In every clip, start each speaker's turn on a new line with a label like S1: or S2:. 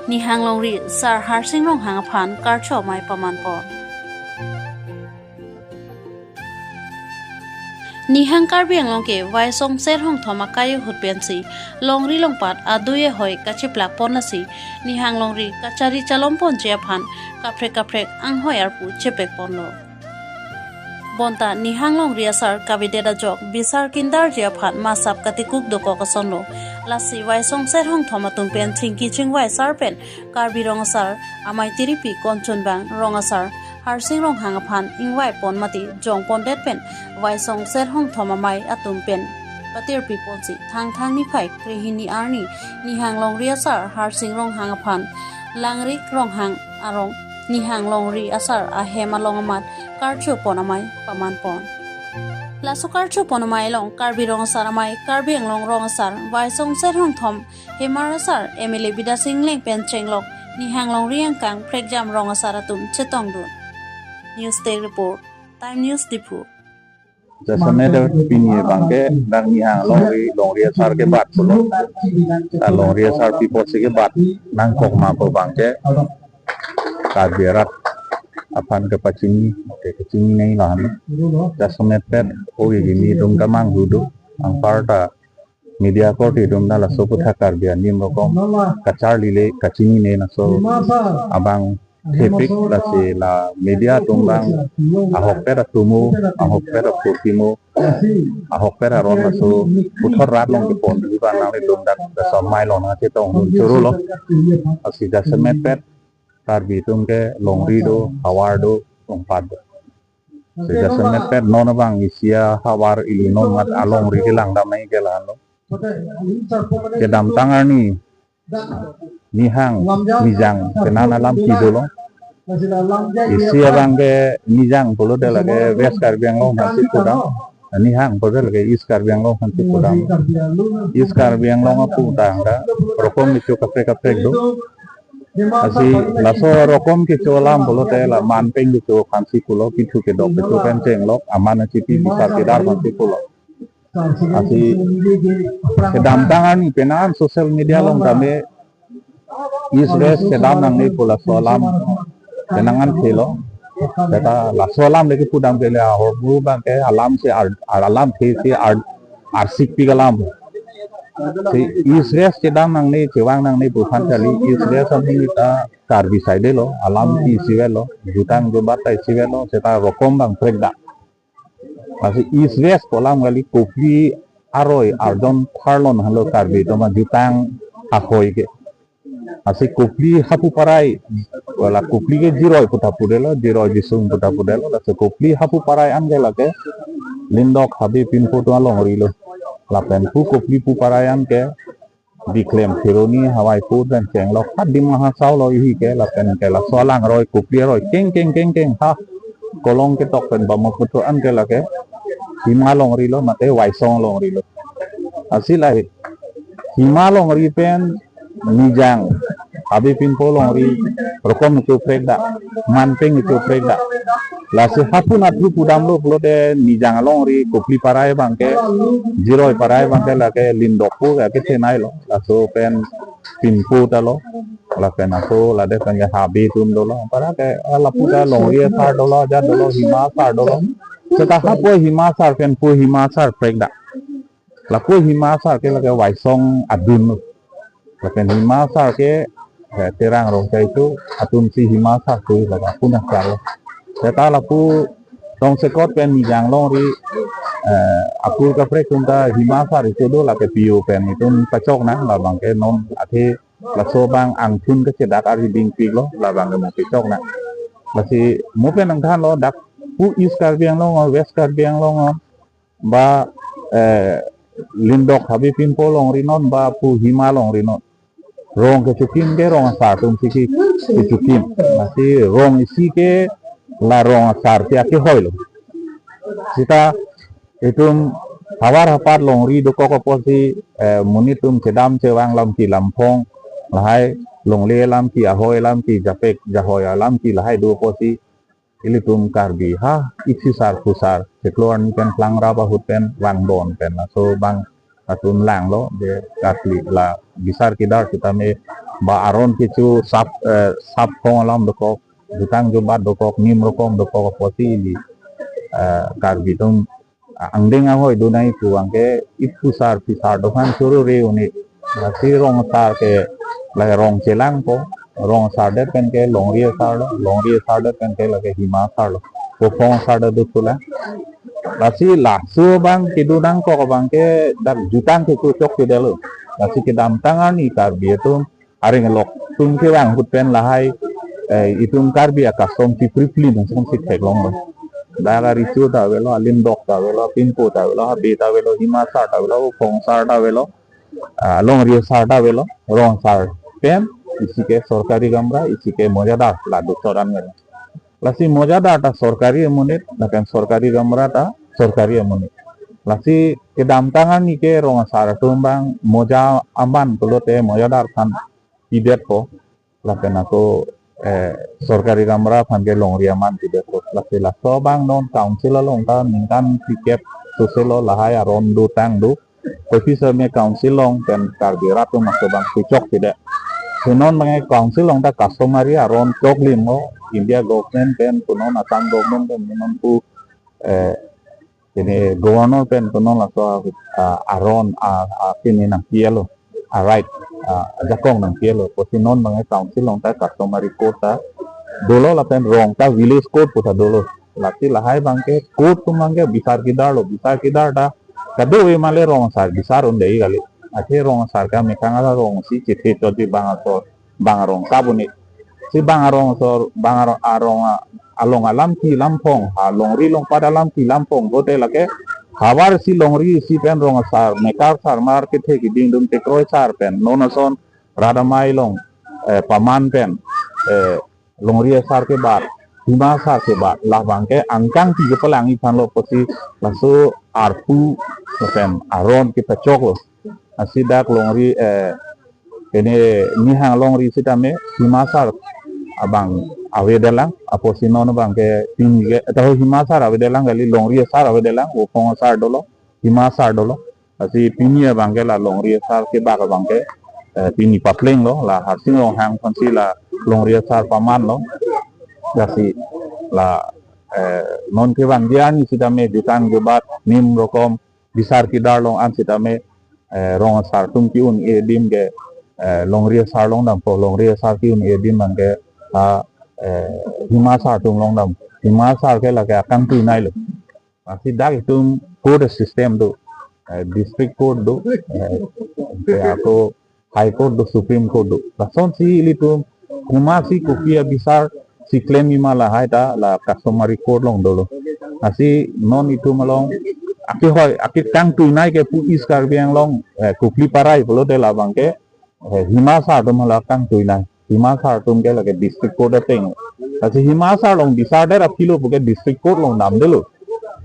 S1: ni hanglong ri sar harsing rong hang phan kar cho mai paman po ni hang kar biang long ke vai song ser hong thoma kayu hut pen si long ri long pat aduye hoi kachi plak pon la si ni hang long ri kachari chalom pon che phan kapre ang hoi ar pu chepek pon lo bonta ni hang long ri asar kabideda jok bisar kindar je phan ma sap katikuk do ko son lo lasi vai song ser hong thoma tum pen thingki ching vai sar pen kar bi rong asar amai tiripi konchon bang rong asar harsing rong hang phan ingwai pon mati jong pon det pen vai song ser hong thoma mai atum pen patir pi pon si thang ni phai krihini arni ni hang long ri asar harsing rong hang phan langrik rong hang arong ni hang long ri asar a hema long amat karchu pon amai paman pon laso karchu pon amai long karbi rong asar amai karbi long rong asar vai song ser hong thom hemar asar emile bida singleng pen chenglok ni hang long ri ang kang prek jam rong asar atum chetong du News Day Report, Time News Dipu.
S2: Jasane dapat pinye bangke dan nihang longri asar ke bat puluh, dan longri asar pipot ke bat nang kok mampu bangke kabirat apan ke kacing nai lahan. Jasane pet ogi gini dum kamang hudu angparta media court dum na la soput hakar bian nim rokom kacar lile kacing nai naso abang Tepik la media tumbang ahok pera tumu ahok pera putimu ahok pera ron so puthor rat long ke pon di ban nang le dum dak da som mai long na che tong churu lo asi da semet pet tar bi tum ke long ri do hawar do long pad si da semet pet non bang isia hawar ili non mat along ri ke lang dam nai ke lan lo ke dam tangar ni nihang nijang kenana lam kidolo isi abangge nijang polo de lage west karbiang long hansi pudang nihang polo lage east karbiang long hansi pudang east karbiang long apu tangda rokom itu kapre do asi laso rokom ke cholam polo de la manpeng itu hansi pulo pitu ke dok itu penceng lok amana cipi bisa tidar hansi pulo asi kedam tangan ni penan sosial media long kami East West sedam nang ni pula solam kenangan thelo data la solam leki pudam pele ahor bu bang ke alam se alam the se arsik pi galam si East West sedam nang ni chewang nang ni bukan kali East West sampai kita karbi side lo alam ti sivelo jutang jobat tai sivelo seta rokom bang pregda masih East West polam kali kopi aroi ardon parlon halo karbi to ma jutang akoi ke asi kupli hapu parai wala kupli ke jiroi puta pudelo jiroi disung puta pudelo la se kupli hapu parai an gela ke lindok habi pin foto along rilo la pen pu kupli pu parai an ke diklaim fironi hawai pu dan cenglok hat di maha saulo ihi ke la pen ke la solang roi kupli roi keng ha kolong ke tok pen bamo puto an ke la ke himalong rilo mate waisong long rilo asila himalong ri pen nijang abi pin polong ri rokom itu preda manpeng itu preda la se hapun atru pudam lo de nijang long ri kopli parai bangke jiroi parai bangke la ke lindopu ya ke tenai lo la so pen pin pu ta lo la pen ako la de kan ya habi tum do lo para ke la puta long ri sar do lo ja do lo hima sar do lo seta hapo hima sar pen pu hima sar preda la pu hima sar ke la ke waisong adun Lakan himasa ke terang rong itu atun si himasa tu laga punah karo. Saya laku tong sekot pen nijang long ri aku kapre kunta himasa itu do la ke piu pen itu pacok na la bang ke non ate la so bang angthun ke cedak ari ding pi lo la bang ke mo pacok na. Masih mo pen ang than lo dak pu east karbiang long west karbiang long ba lindok habi pin polong rinon ba pu himalong rinon rong ke cukim ke rong asar tum siki ke cukim masih rong isi ke la rong asar ti ake hoilo sita itum hawar hapat long ri do koko posi munitum cedam cewang lam ki lampong lahai long le lam ki ahoy lam ki japek jahoy lam ki lahai do posi ili tum karbi ha isi sar pusar sekluar ni pen plang raba huten wang don pen so bang atun lang lo de kasli la bisar kidar kita me ba aron kicu sap kong alam dokok jutang jubat dokok nim rokom dokok poti di karbitung angdeng ahoy dunai tu angke itu sar pisar dokan suruh re uni nasi rong sar ke lagi rong celang po rong sar det pen ke longria sar det pen ke lagi hima sar lo pokong sar det dutula nasi laksu bang kidunang ko bang ke dar jutang ke kucok ke dalo nasi kedam tangan ni karbi itu hari ngelok tung ke bang hutpen lahai itu karbi akasom si pripli dan som si teglong lo daga risu ta velo alin dok ta velo pinpo ta velo habi ta velo hima sar ta velo pong sar ta velo longria sar ta velo rong sar pen isi ke sorkari gamra isi ke mojadar ladu soran ngel lasi mojadar ta sorkari emunit nakan sorkari gamra ta sorkari emunit lasi ke dam tangan ni ke rong sar tumbang moja amban kulote mojadar kan idet ko lakan ako sorkari gamra phange longria man tidak ko lasila sobang non council long ta ningkan tikep soselo lahai aron do tang do officer me council long pen karbirat to masobang kucok tidak senon mengai council long ta customary aron chok limo India government pen kunon Assam government pen kunon pu ini governor pen kunon laso aron kini nang kielo right jakong nang kielo posinon mengai council long ta customary code ta dolo la pen rong ta village code puta dolo lati lahai bangke code tu mangke bisar kidar da kado we male rong sar bisar unde gali ate rong sar ka mekanga rong si chite choti bangarong sabuni si bangarong sor arong along alam ki lampong longri long pada alam ki lampong gote lake habar si longri si pen rong sar mekar sar market he ki ding dum te kroi sar pen nonason radamai long paman pen longri sar ke bar hima sar ke bar lah bangke angkang ti pelangi pan lo posi lasu arpu pen aron kita cok lo asidak longri ini nihang longri sitame hima sar abang awedalang apo sinono bangke tinggi atau hima sar awedalang gali longri sar awedalang opong sar dolo hima sar dolo asi pini bangke la longri sar ke baka bangke pini papleng lo la harsing long hang konsi la longri sar paman lo asi la non ke bang diani sitame dutan gebat nim rokom bisar kidar long an sitame rong sar tumki un edim ge longri sar long dam po longri sar ki un edim bangke hima sar tung long dam hima sar ke la ke akang tu nai lo asi dak tum code system do district code do atau high court do supreme court do lason si litum hima si kupia bisar si claim ima la hai ta la customary code long do lo asi non itu malong aki kang tu nai ke pu is kar biang long kupli parai polo de la bangke hima sar do mala kang tu nai hima sar tum ke la ke district code teng asi hima sar long bisar de apilo buke district code long nam de lo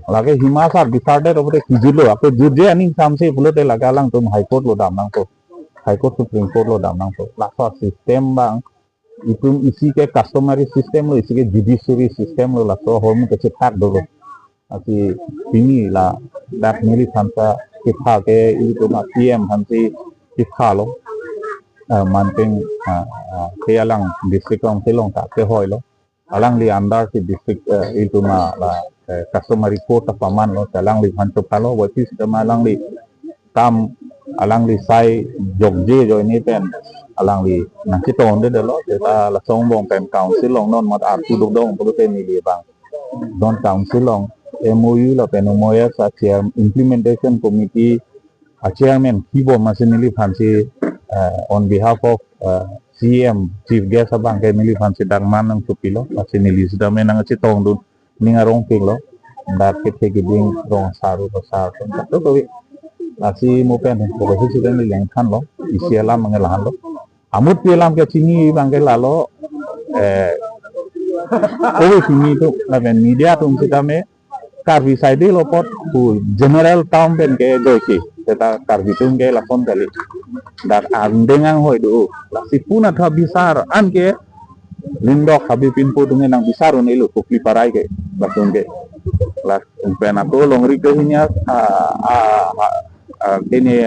S2: lage hima sar bisar de robote kijulo ape jurje ani samse polo de la galang tum high court lo dam nang to high court supreme court lo dam nang to laksa system bang itu isi ke customary system lo isi ke judiciary system lo lakso hormu ke cetak dulu asi ini la dak mili thansa kitha ke itu ma PM hansi kitha lo manting ke alang district council long ta ke hoi lo alang li andar si district itu ma la customary court paman lo alang li hancho kalo wati sistema alang li tam alang li sai jogje jo ini pen alang li nang kiton de lo ta la song bong pen council long non mat ar tu dong pulu pen ni bang don council long MOU la pen moya sa chair implementation committee chairman kibo masinili phansi on behalf of CM chief guest abang ke mili phansi dangman nang supilo masinili sidame nang chitong dun ningarong ping lo dat ke giding rong saru besar to to lasi mo pen ko ko sidang ni yang kan lo isiala mangelahan lo amut pilam ke sini bangke lalo ko sini to laben media tum sidame karbi saidi lo pot ku general town pen ke doki eta karbi tum ke lakon kali dak andengang hoi do lasi puna tha bisar an ke lindok habi pinpo dunge nang bisar un ilo kupli parai ke batung ke las pen aku longri ke hinya kini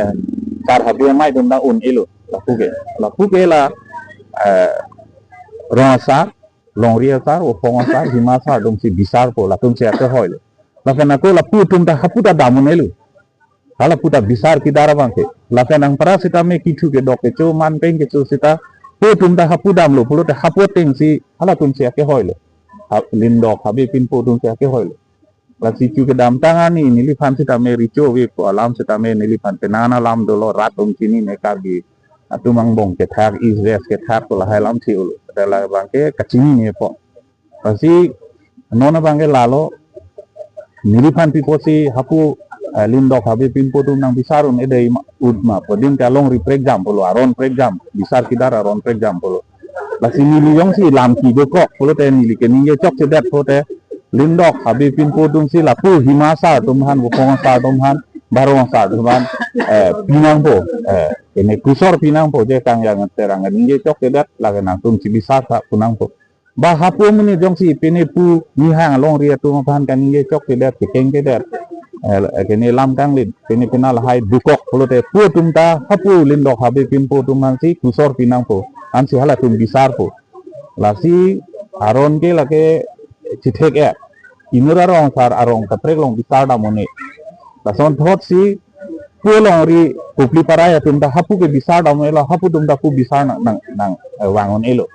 S2: kar habi mai dum un ilo lapu ke la Ronsar, Longriasar, Opongasar, Himasar, dum si bisar po, latum si ate hoile. Lakan ako lapu tum ta haputa damunelu. Hala puta bisar ki darabangke. Lakan ang para sita me kichu ke dok ke cho man peng ke cho sita po tum ta hapu dam lo pulo te hapu teng si hala tum si ake hoile. Lindok habi pin po tum si ake hoile. La si chu ke dam tangani nilifan sita me richo we po alam sita me nilifan penana lam dolo ratum sini ne kagi. Atumang bong ke thak Israel ke thak ko la halam si ulu. Dala bangke kacini ne po. Pasi nona bangke lalo nilifan pi po si hapu lindok habi pin po tum nang bisarun edai udma podin kalong ri example aron example bisar kidar aron example la sini liyong si lam ki do kok polo te nili ke ninge chok sedat po te lindok habi pin po tum si lapu himasa tum han bopong sa tum han barong sa tum han pinang po ene kusor pinang po je kang yang terang ninge chok sedat la nang tum si bisar sa punang po ba hapu meni jong si pene pu ni hang long ria tum han kan ninge chok sedat ke keng sedat kini lam kang lin kini penal hai dukok polo te pu tum ta hapu lindok habi pin po tum han si kusor pinang po an si hala tum bisar po la si aron ke lake chithek e inura rong sar arong kaprek long bisar da mone la son thot si pu long ri kupli paraya tum ta hapu ke bisar da mone la hapu tum ta pu bisar nang wangon elo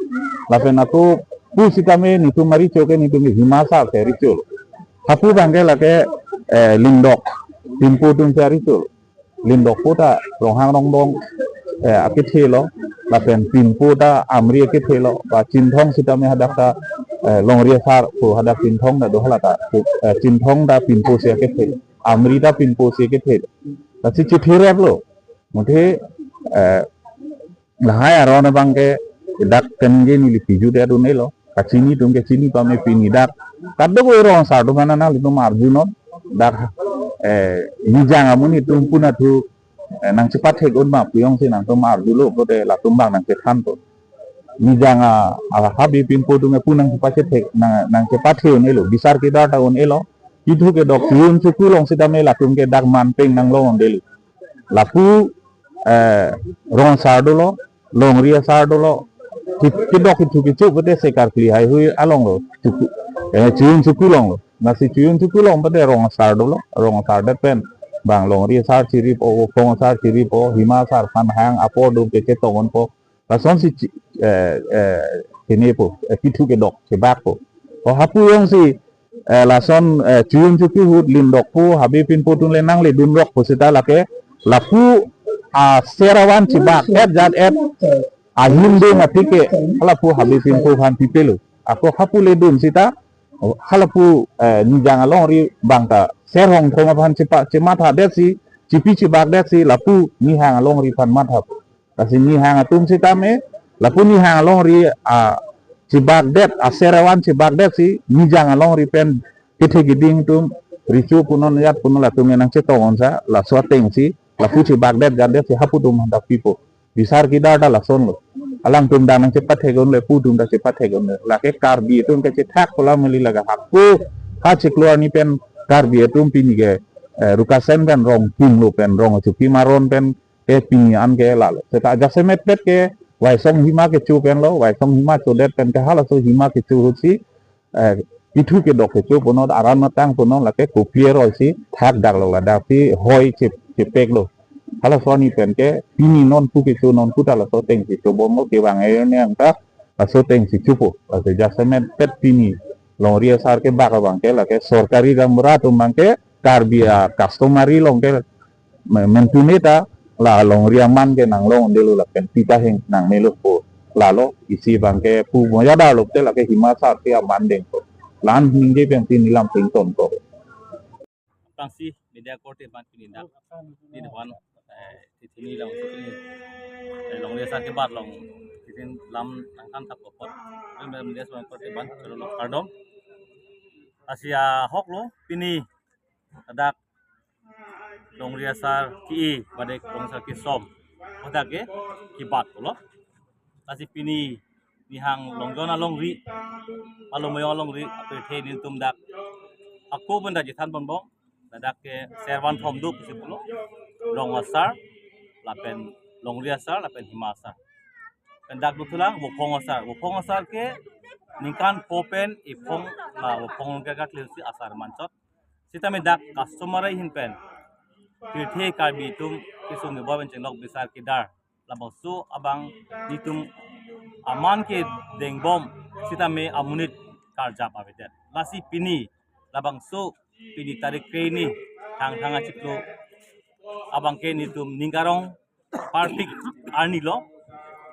S2: la pena ko pu sitame ni tum mari choke ni tum himasa ke ritual hapu bangke lake lindok timpo tum cari tu lindok puta rohang rongdong akithelo lapen timpo ta amri akithelo ba cintong sita me hadak ta longria sar po hadak cintong da dohala ta cintong da timpo se akithelo amri ta timpo se akithelo ta si chithirep lo muthe lahai aron bangke dak kenje ni lipiju de dunelo kacini tum ke cini pa me pini dak kaddo ko ron sa do mana na litum arjunon dak nijang amuni tumpuna tu nang cepat hek unma puyong si nang tumar dulu kote la tumbang nang cetan to nijang ala habi pimpo tu punang cepat hek nang cepat hek nelo bisar kita tahun elo itu ke dok yun sukulong sita me la tum ke dak manpeng nang long delu lapu ron sardulo long ria sardulo kidok itu kicu kote sekar kli hai hui along lo yun sukulong lo nasi cuyun sukulong pada rong sar dulu rong sar pen bang long ria sar ciri po pong sar ciri po hima sar pan hang apo do ke tongon po lason si ini po kitu ke dok ke bak po hapu yang si lason cuyun suku hud lindok po habi pin po tun lenang le dun rok po sita lake lapu serawan cibak jad hindu ngatike lapu habi pin po han pipelu aku hapu le dun sita halapu nijang along ri bangta serhong thoma phan cepat cemat hadet si cipi cibak det si lapu ni hang along ri phan mat hap kasi ni hang atum sitame lapu ni hang along ri cibak det aserawan cibak det si nijang along ri pen kithe giding tum ricu punon yat punon latum nang cetong sa la swateng si lapu cibak det gandet si hapu tum handak pipo bisar kidar da lason lo alang tum dan nang cepat hegon le pu tum da cepat hegon le la ke karbi tum ke cetak pola meli laga hakku ha keluar ni pen karbi tum pini ke rukasen kan rong ping lo pen rong cupi maron pen ke pini an ke lalo seta aja semet pet ke wai song hima ke chu pen lo wai song hima chodet pen ke hala so hima ke chu si itu ke dok ke chu pono aran matang pono la ke kopier oi si thak dak lo la dak si hoi cepek lo hala soni pen ke pini non pu ke chu non pu ta la so teng si chu bom ke wang e ne ang ta la so teng si chu po la se jasemet pet pini long ria sar ke bak bang ke la ke sorkari gamra tu mang ke karbia customary long ke mentuneta la long ria man ke nang long delu la pen pita heng nang melu po lalo isi bang ke pu mo ya da lo te la ke himasa ke amandeng ko lan hingge pen tin lam ping ton ko
S3: tangsi media korte ban pininda di depan sini long long desa ke bat long titin lam angkan tak popot media seban korte ban lo kardom asia hok lo pini adak long riasar ki badek long sar ki som odake ki bat lo asi pini nihang long jona long ri along moyo long ri ape the nin tum dak aku benda jitan bombong dadak ke servan thom du pulo long asar lapen long riasar lapen himasar pendak dutulang wopong asar ke ningkan popen ipong wopong gagat leusi asar mancot sita medak customer hinpen pirthe karbi tum kisung ge bawen chenglok bisar kidar labang su abang ditum aman ke dengbom sita me amunit karja pavetet lasi pini labang su pini tarik ni thang thanga chiklo abang ke nitum ningkarong partik arni lo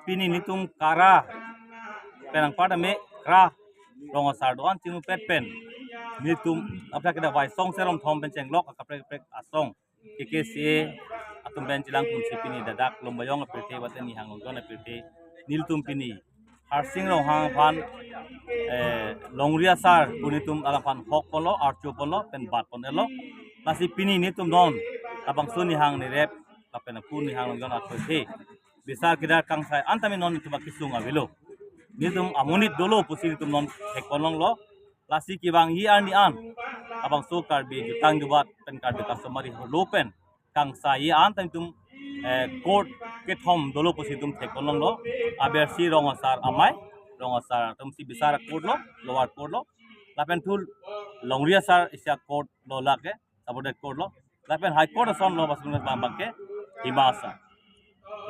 S3: pini nitum kara penang pada me kra rongo sardoan tingu pet pen nitum apna kita vai song serom thom pen chenglok kapre prek asong keke se atum ben chilang kum sipini dadak lombayong apirte baten ni hangong don apirte niltum pini harsing ro hang phan longria sar punitum alang phan hok polo archu polo pen bat ponelo nasi pini nitum don abang suni hang ni rep kapen puni hang don apirte besar kidar kang sai antami non itu bakisung avilo nitum amunit dolo pusi nitum non hekolong lo lasi kibang hi an ni an abang so karbi jutang jubat pen karbi customer lopen kang sai an tum court ke thom dolo pusi tum hekolong lo aber si rongasar amai rongasar tum si besar court lo lower court lo lapen tul longria sar isya court lo lake sabodet court lo lapen high court son lo basun bang ke himasa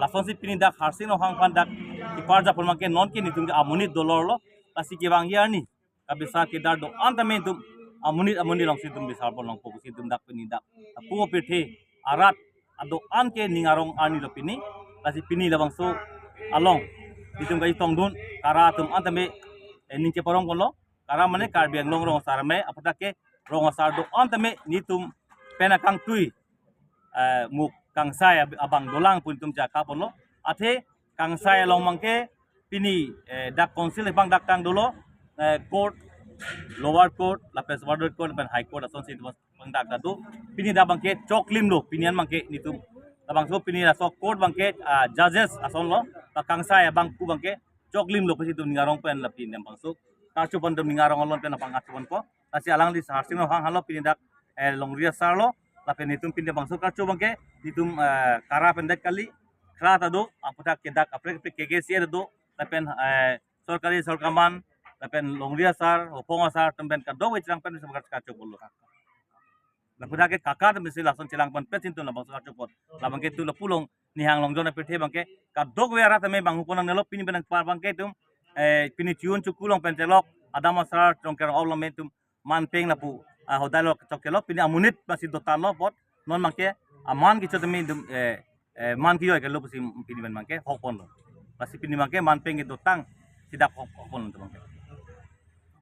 S3: lason si pini dak harsing no hang pan dak ipar japon mangke non ki nitum ke amunit dolor lo lasi ke bang yani kabisa ke dar do antame tum amunit long situm bisar pon long fokus situm dak pini dak pu pithe arat ado an ke ningarong ani lo pini lasi pini labang so along nitum kai tong dun kara tum antame ninche porong kon lo kara mane karbiang long rong sar me apata ke rong sar do antame nitum penakang tui muk kang sai abang dolang pun tum jaka pon lo athe kang sai long mangke pini dak council bang dak kang dolo court lower court lapes border court pen high court ason sit bang dak datu pini da bangke choklim lo pinian mangke nitum abang so pini la so court bangke judges ason lo ta kang sai abang ku bangke choklim lo pasi tum ningarong pen lapin yang bang so tarchu pon tum ningarong lon pen apang atupon ko asi alang di harsing no hang halo pini dak longria sar lo lapen nitum pinde bangso karcho bangke nitum kara pendek kali kra tado aputa kedak apre keke sia do lapen sorkari sorkaman lapen longria sar opong sar temben kado wechang pen sebagai karcho bolo laputa ke kakar misi lason cilang pen pesin tu bangso karcho pot labangke tu pulong nihang longjon apirthe bangke kadok wera tame bangu ponang nelo pini benang par bangke tum pini ciun cukulong pencelok adama sar tongker awlam tum manpeng lapu hodalo chokelo pini amunit masih dotalo bot non mangke aman kicho temi man kiyo ke lo pusi pini ben mangke hokpon lo pasti pini mangke manpeng itu tang tidak hokpon lo mangke